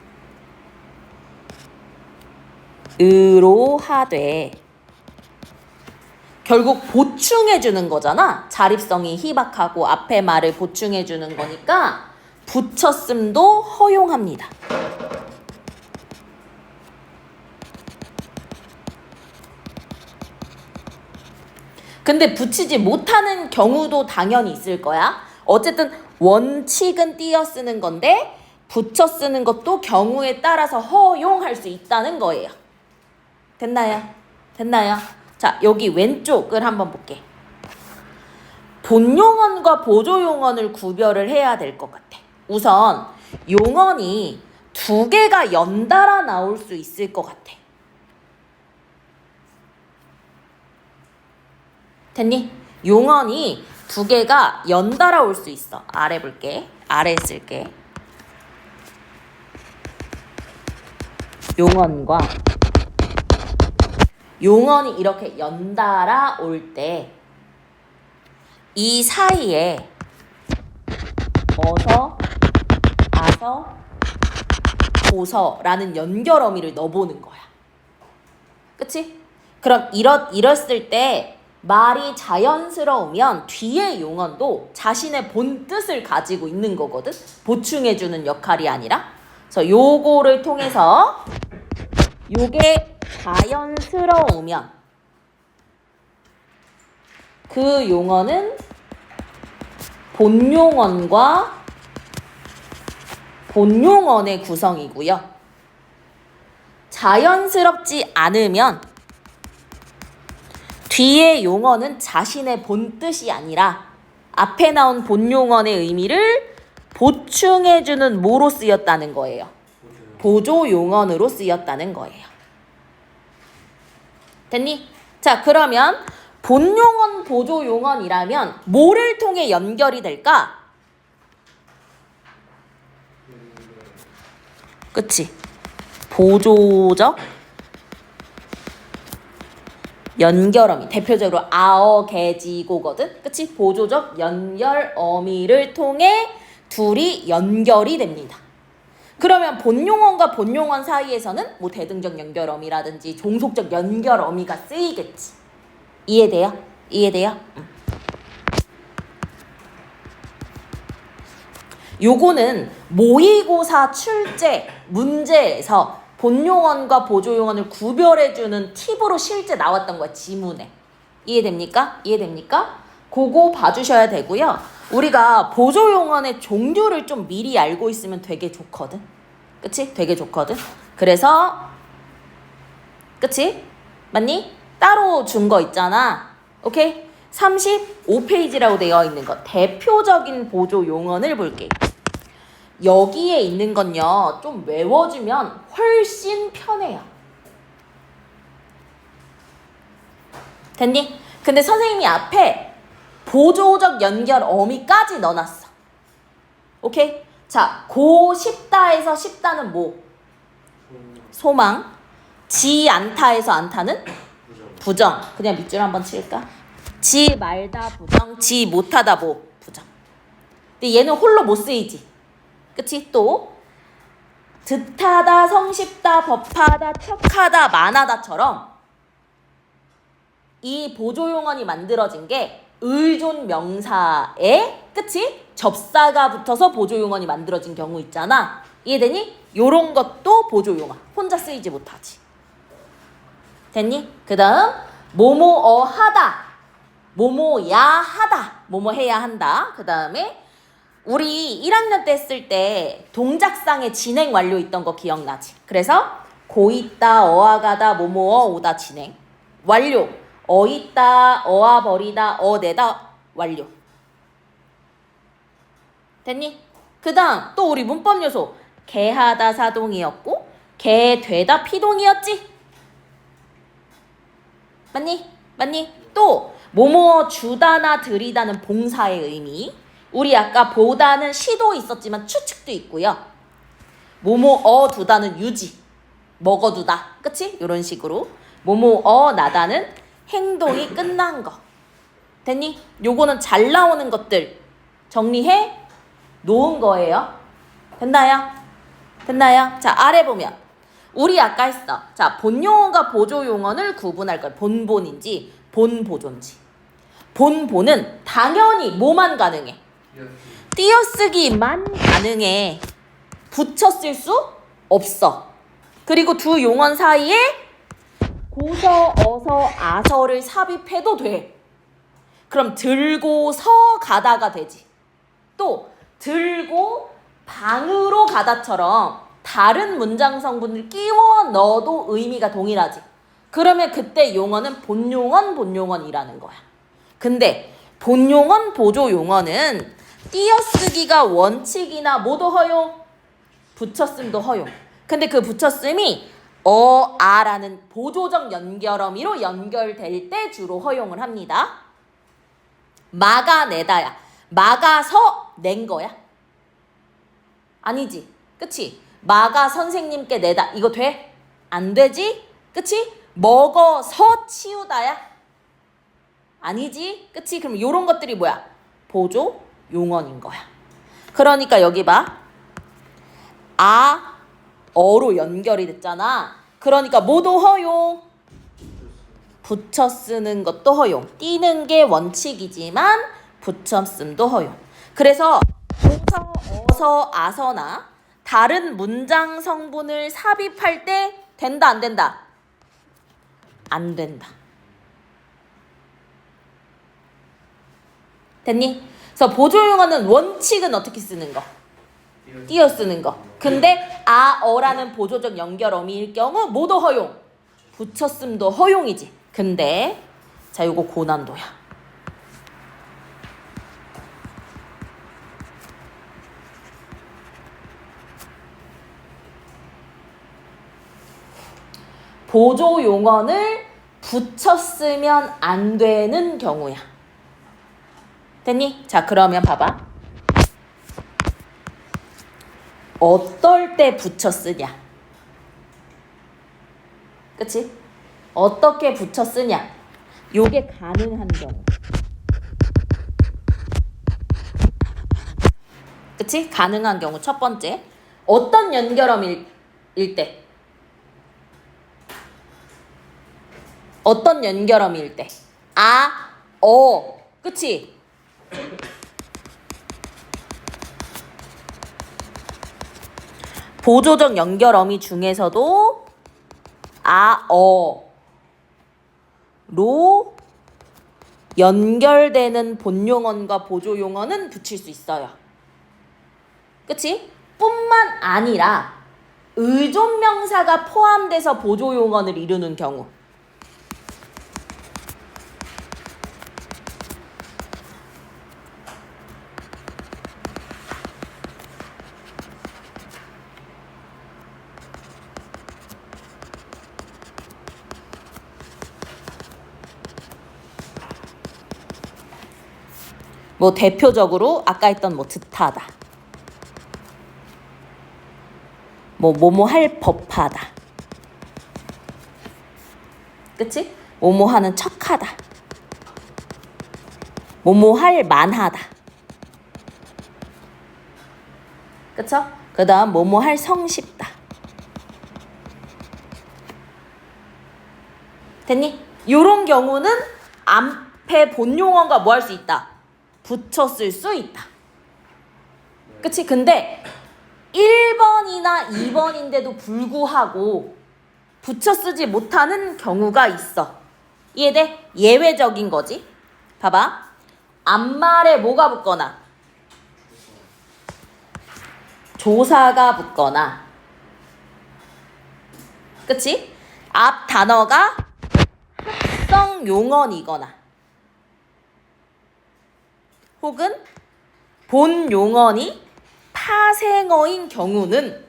으로 하되 결국 보충해 주는 거잖아. 자립성이 희박하고 앞에 말을 보충해 주는 거니까 붙였음도 허용합니다. 근데 붙이지 못하는 경우도 당연히 있을 거야. 어쨌든 원칙은 띄어 쓰는 건데 붙여 쓰는 것도 경우에 따라서 허용할 수 있다는 거예요. 됐나요? 됐나요? 자, 여기 왼쪽을 한번 볼게. 본용언과 보조용언을 구별을 해야 될 것 같아. 우선 용언이 두 개가 연달아 나올 수 있을 것 같아. 됐니? 용언이 두 개가 연달아 올 수 있어. 아래 볼게. 아래 쓸게. 용언이 이렇게 연달아 올 때 이 사이에 어서, 아서, 보서라는 연결 어미를 넣어보는 거야. 그치? 그럼 이랬을 때 말이 자연스러우면 뒤에 용언도 자신의 본 뜻을 가지고 있는 거거든. 보충해주는 역할이 아니라. 그래서 요거를 통해서 요게 자연스러우면 그 용언은 본용언과 본용언의 구성이고요. 자연스럽지 않으면 뒤에 용언은 자신의 본 뜻이 아니라 앞에 나온 본용언의 의미를 보충해주는 뭐로 쓰였다는 거예요? 보조 용언으로 쓰였다는 거예요. 됐니? 자, 그러면 본용언, 보조 용언이라면 뭐를 통해 연결이 될까? 그치? 보조적 연결어미. 대표적으로 아어, 개, 지, 고거든. 그치? 보조적 연결어미를 통해 둘이 연결이 됩니다. 그러면 본용언과 본용언 사이에서는 뭐 대등적 연결어미라든지 종속적 연결어미가 쓰이겠지. 이해돼요? 이해돼요? 요거는 모의고사 출제 문제에서 본용언과 보조용언을 구별해주는 팁으로 실제 나왔던 거야, 지문에. 이해됩니까? 이해됩니까? 그거 봐주셔야 되고요. 우리가 보조용언의 종류를 좀 미리 알고 있으면 되게 좋거든. 그치? 되게 좋거든. 그래서 그치? 맞니? 따로 준 거 있잖아. 오케이? 35페이지라고 되어 있는 거. 대표적인 보조용언을 볼게. 여기에 있는 건요, 좀 외워주면 훨씬 편해요. 됐니? 근데 선생님이 앞에 보조적 연결 어미까지 넣어놨어. 오케이? 자, 고 싶다에서 싶다는 뭐? 소망. 지 않다에서 않다는? 부정. 그냥 밑줄 한번 칠까? 지 말다 부정, 지 못하다 뭐? 부정. 근데 얘는 홀로 못 쓰이지. 그치? 또 듯하다, 성쉽다, 법하다, 척하다, 만하다처럼 이 보조용언이 만들어진 게 의존 명사에 그치? 접사가 붙어서 보조용언이 만들어진 경우 있잖아. 이해되니? 요런 것도 보조용언. 혼자 쓰이지 못하지. 됐니? 그 다음 뭐뭐어 하다, 뭐뭐야 하다, 뭐뭐 해야 한다. 그 다음에 우리 1학년 때 했을 때 동작상의 진행 완료 있던 거 기억나지? 그래서 고 있다, 어아 가다, 뭐뭐어 오다 진행 완료. 어 있다, 어아 버리다, 어 내다 완료. 됐니? 그 다음 또 우리 문법 요소 개하다 사동이었고 개 되다 피동이었지? 맞니? 맞니? 또 뭐뭐 주다나 드리다는 봉사의 의미. 우리 아까 보다는 시도 있었지만 추측도 있고요. 뭐뭐 두다는 유지, 먹어두다, 그치? 이런 식으로 뭐뭐 나다는 행동이 끝난 거. 됐니? 요거는 잘 나오는 것들 정리해 놓은 거예요. 됐나요? 됐나요? 자, 아래 보면 우리 아까 했어. 자, 본용어가 보조용어를 구분할 거야. 본본인지 본보조인지. 본본은 당연히 뭐만 가능해? 띄어쓰기만 가능해. 붙여 쓸 수 없어. 그리고 두 용언 사이에 고서, 어서, 아서를 삽입해도 돼. 그럼 들고서 가다가 되지. 또 들고 방으로 가다처럼 다른 문장 성분을 끼워 넣어도 의미가 동일하지. 그러면 그때 용어는 본용언이라는 거야. 근데 본용언 보조용어는 띄어쓰기가 원칙이나 모두 허용, 붙여쓰기도 허용. 근데 그 붙여쓰기 아라는 보조적 연결어미로 연결될 때 주로 허용을 합니다. 막아내다야. 막아서 낸 거야? 아니지. 그치? 막아 선생님께 내다. 이거 돼? 안 되지? 그치? 먹어서 치우다야? 아니지? 그치? 그럼 요런 것들이 뭐야? 보조 용언인 거야. 그러니까 여기 봐. 어로 연결이 됐잖아. 그러니까 모두 허용. 붙여 쓰는 것도 허용. 띄는 게 원칙이지만 붙여 쓴도 허용. 그래서 고서, 어서, 아서나 다른 문장 성분을 삽입할 때 된다, 안 된다? 안 된다. 됐니? 그래서 보조용어는 원칙은 어떻게 쓰는 거? 띄어 쓰는 거. 근데 어라는 보조적 연결어미일 경우 모두 허용. 붙였음도 허용이지. 근데 자, 요거 고난도야. 보조 용언을 붙였으면 안 되는 경우야. 됐니? 자, 그러면 봐봐. 어떨 때 붙여 쓰냐? 그치? 어떻게 붙여 쓰냐? 요게 가능한 경우. 그치? 가능한 경우 첫 번째. 어떤 연결어미일 때? 어떤 연결어미일 때? 그치? 보조적 연결어미 중에서도 로 연결되는 본용언과 보조용언은 붙일 수 있어요. 그치? 뿐만 아니라 의존명사가 포함돼서 보조용언을 이루는 경우. 뭐 대표적으로 아까 했던 뭐 듯하다. 뭐뭐 할 법하다. 그치? 뭐뭐 하는 척하다. 뭐뭐 할 만하다. 그쵸? 그 다음 뭐뭐 할 성쉽다. 됐니? 요런 경우는 앞에 본용어가 뭐 할 수 있다? 붙여 쓸 수 있다. 그치? 근데 1번이나 2번인데도 불구하고 붙여 쓰지 못하는 경우가 있어. 이해돼? 예외적인 거지. 봐봐. 앞말에 뭐가 붙거나 조사가 붙거나, 그치? 앞 단어가 합성 용언이거나 혹은 본 용언이 파생어인 경우는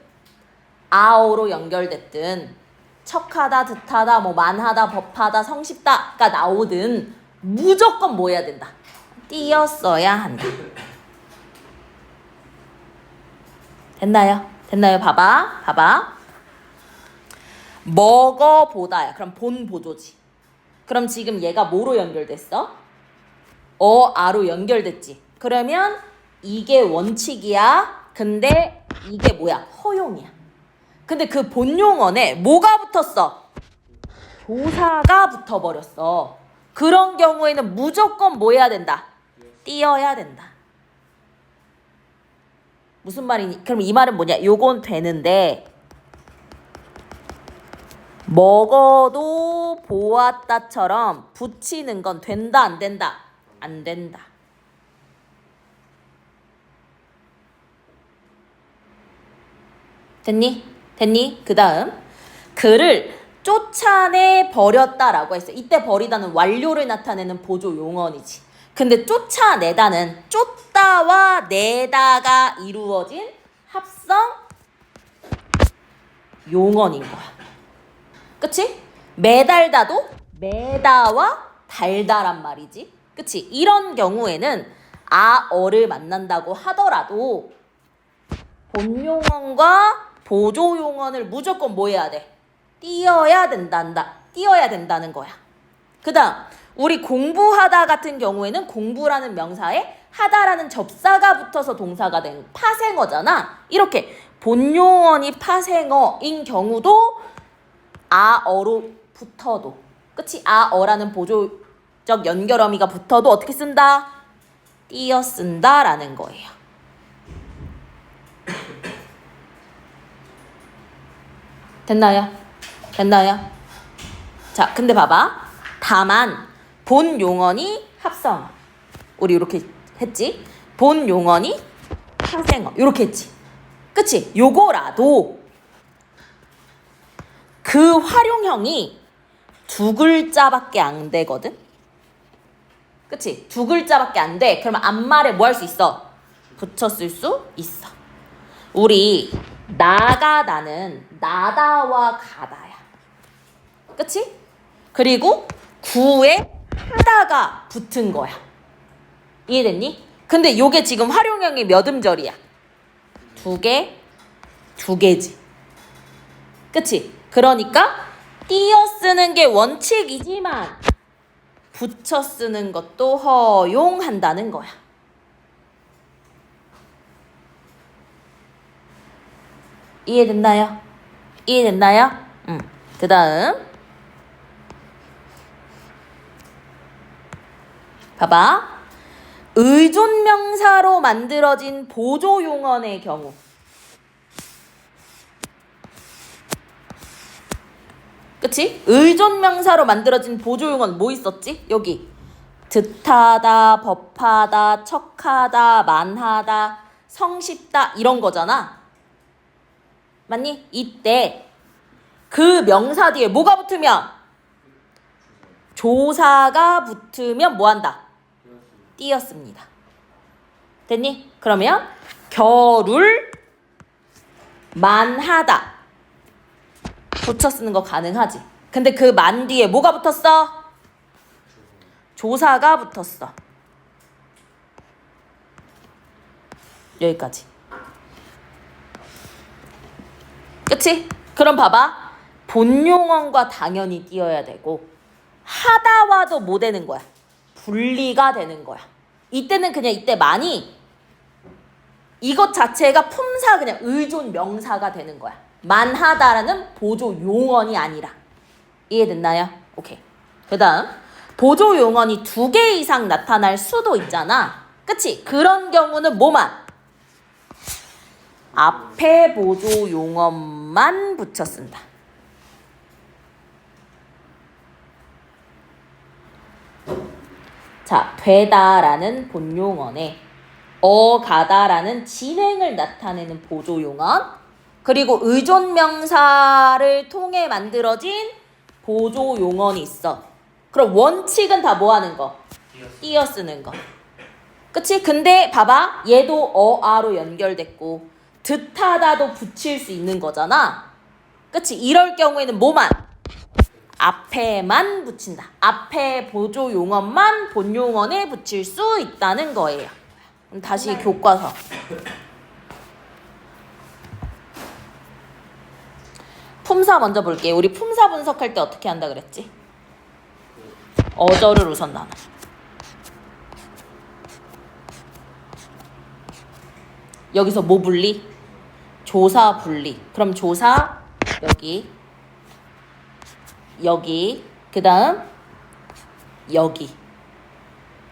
아어로 연결됐든 척하다, 듯하다, 뭐 만하다, 법하다, 성쉽다가 나오든 무조건 뭐 해야 된다? 띄었어야 한다. 됐나요? 됐나요? 봐봐. 먹어보다야. 그럼 본 보조지. 그럼 지금 얘가 뭐로 연결됐어? 아로 연결됐지. 그러면 이게 원칙이야. 근데 이게 뭐야? 허용이야. 근데 그 본용언에 뭐가 붙었어? 조사가 붙어버렸어. 그런 경우에는 무조건 뭐 해야 된다? 띄어야 된다. 무슨 말이니? 그럼 이 말은 뭐냐? 요건 되는데 먹어도 보았다처럼 붙이는 건 된다 안 된다? 안 된다. 됐니? 그 다음 그를 쫓아내 버렸다라고 했어요. 이때 버리다는 완료를 나타내는 보조 용언이지. 근데 쫓아내다는 쫓다와 내다가 이루어진 합성 용언인 거야. 그치? 매달다도 매다와 달다란 말이지. 그치? 이런 경우에는 아어를 만난다고 하더라도 본용언과 보조용언을 무조건 뭐 해야 돼? 띄어야 된다는 거야. 그 다음 우리 공부하다 같은 경우에는 공부라는 명사에 하다라는 접사가 붙어서 동사가 된 파생어잖아. 이렇게 본용언이 파생어인 경우도 아어로 붙어도, 그치? 아어라는 보조적 연결어미가 붙어도 어떻게 쓴다? 띄어 쓴다라는 거예요. 됐나요? 자, 근데 봐봐. 다만 본 용언이 합성어. 우리 이렇게 했지? 본 용언이 파생어. 이렇게 했지? 그치? 요거라도 그 활용형이 두 글자밖에 안 되거든? 그치? 두 글자밖에 안 돼. 그러면 앞말에 뭐 할 수 있어? 붙여 쓸 수 있어. 우리 나가다는 나다와 가다야. 그치? 그리고 구에 하다가 붙은 거야. 이해됐니? 근데 요게 지금 활용형이 몇 음절이야? 두 개지. 그치? 그러니까 띄어 쓰는 게 원칙이지만 붙여 쓰는 것도 허용한다는 거야. 이해됐나요? 그 다음 봐봐. 의존명사로 만들어진 보조용언의 경우, 그치? 의존명사로 만들어진 보조용언 뭐 있었지? 여기 듯하다, 법하다, 척하다, 만하다, 성쉽다 이런 거잖아. 맞니? 이때 그 명사 뒤에 뭐가 붙으면? 조사가 붙으면 뭐 한다? 띄었습니다. 됐니? 그러면 겨룰 만하다 붙여 쓰는 거 가능하지. 근데 그 만 뒤에 뭐가 붙었어? 조사가 붙었어. 여기까지. 그치? 그럼 봐봐. 본용언과 당연히 띄어야 되고 하다와도 뭐 되는 거야? 분리가 되는 거야. 이때는 그냥 이때 많이 이것 자체가 품사 그냥 의존 명사가 되는 거야. 만하다라는 보조 용언이 아니라. 이해됐나요? 오케이. 그 다음 보조 용언이 2개 이상 나타날 수도 있잖아. 그치? 그런 경우는 뭐만? 앞에 보조 용언만 붙여 쓴다. 자, 되다라는 본용언에 가다라는 진행을 나타내는 보조용언, 그리고 의존명사를 통해 만들어진 보조용언이 있어. 그럼 원칙은 다 뭐 하는 거? 띄어 쓰는 거. 그치? 근데 봐봐. 얘도 어아로 연결됐고 듯하다도 붙일 수 있는 거잖아. 그치? 이럴 경우에는 뭐만? 앞에만 붙인다. 앞에 보조용언만 본용언에 붙일 수 있다는 거예요. 그럼 다시 교과서. 품사 먼저 볼게요. 우리 품사 분석할 때 어떻게 한다 그랬지? 어절을 우선 나눠. 여기서 뭐 분리? 조사 분리. 그럼 조사 여기 그 다음 여기.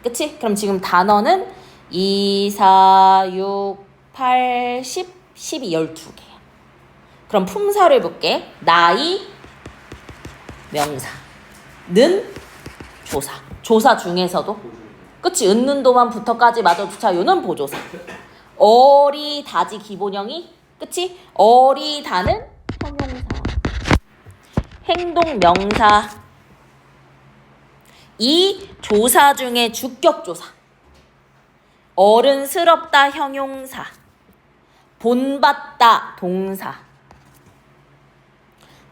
그치? 그럼 지금 단어는 2, 4, 6, 8, 10, 12, 12개. 그럼 품사를 볼게. 나이, 명사. 는, 조사. 조사 중에서도. 그치? 은는도만 부터까지 마저 주차요는 보조사. 어리다지 기본형이. 그치? 어리다는 형용사. 행동명사. 이 조사 중에 주격조사. 어른스럽다 형용사. 본받다 동사.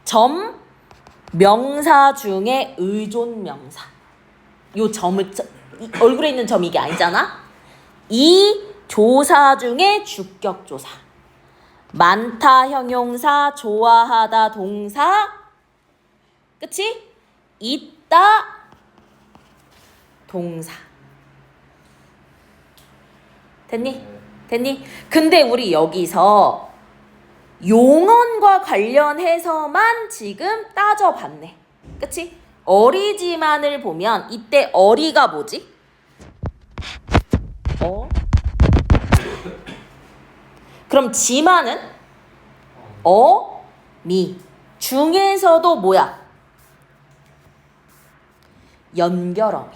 점 명사 중에 의존명사. 요 점을 얼굴에 있는 점 이게 아니잖아. 이 조사 중에 주격조사. 많다 형용사, 좋아하다 동사. 그치? 있다 동사. 됐니? 됐니? 근데 우리 여기서 용언과 관련해서만 지금 따져봤네. 그치? 어리지만을 보면 이때 어리가 뭐지? 그럼 지만은 미. 중에서도 뭐야? 연결어미.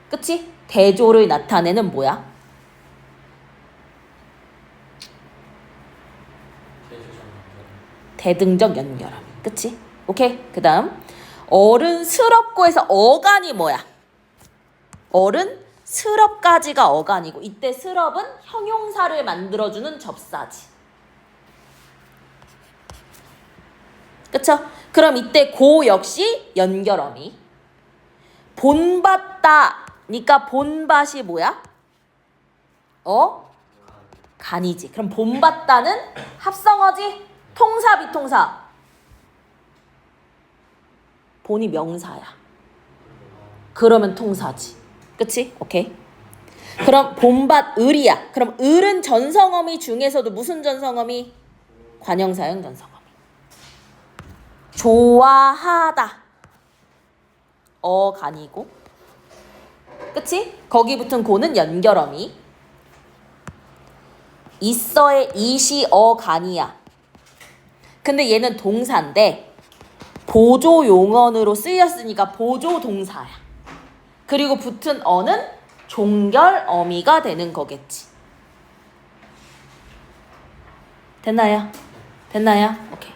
그치? 대조를 나타내는 뭐야? 대등적 연결어미. 그치? 오케이? 그 다음 어른스럽고 해서 어간이 뭐야? 어른스럽까지가 어간이고 이때 스럽은 형용사를 만들어주는 접사지. 그쵸? 그럼 이때 고 역시 연결어미. 본받다니까 본받이 뭐야? 간이지. 그럼 본받다는 합성어지? 통사 비통사? 본이 명사야. 그러면 통사지. 그치? 오케이. 그럼 본받 을이야. 그럼 을은 전성어미 중에서도 무슨 전성어미? 관형사형 전성어미. 좋아하다. 어간이고. 그치? 거기 붙은 고는 연결어미. 있어의 이시 어간이야. 근데 얘는 동사인데 보조 용언으로 쓰였으니까 보조 동사야. 그리고 붙은 어는 종결 어미가 되는 거겠지. 됐나요? 됐나요? 오케이.